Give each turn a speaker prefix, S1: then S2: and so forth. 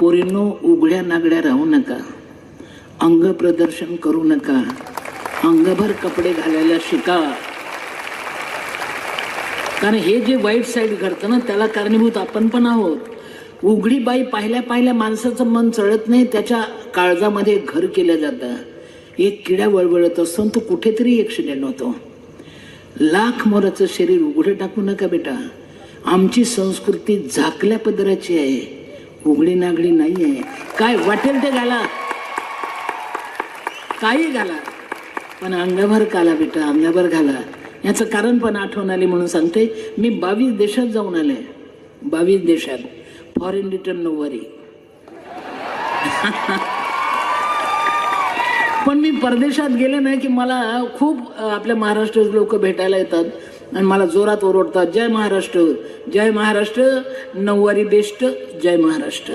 S1: पोरींनो, उघड्या नागड्या राहू नका, अंग प्रदर्शन करू नका, अंगभर कपडे घालायला शिका. कारण हे जे वाईट साईड घडतं ना, त्याला कारणीभूत आपण पण आहोत. उघडी बाई पाहिल्या पाहिल्या माणसाचं मन चढत नाही, त्याच्या काळजामध्ये घर केलं जातं. एक किड्या वळवळत असतो, तो कुठेतरी ॲक्सिडेंट होतो. लाख मोलाचं शरीर उघडे टाकू नका बेटा. आमची संस्कृती झाकल्या पदराची आहे, उघडी नागडी नाही आहे. काय वाटेल ते घाला, काही घाला, पण अंगाभर घाला बेटा, अंगाभर घाला. याचं कारण पण आठवण आली म्हणून सांगते. मी 22 देशात जाऊन आले, 22 देशात. फॉरेन रिटर्न नऊवारी. पण मी परदेशात गेले नाही की मला खूप आपल्या महाराष्ट्र लोक भेटायला येतात आणि मला जोरात ओरडतात, जय महाराष्ट्र, जय महाराष्ट्र, नऊवारी बेस्ट, जय महाराष्ट्र.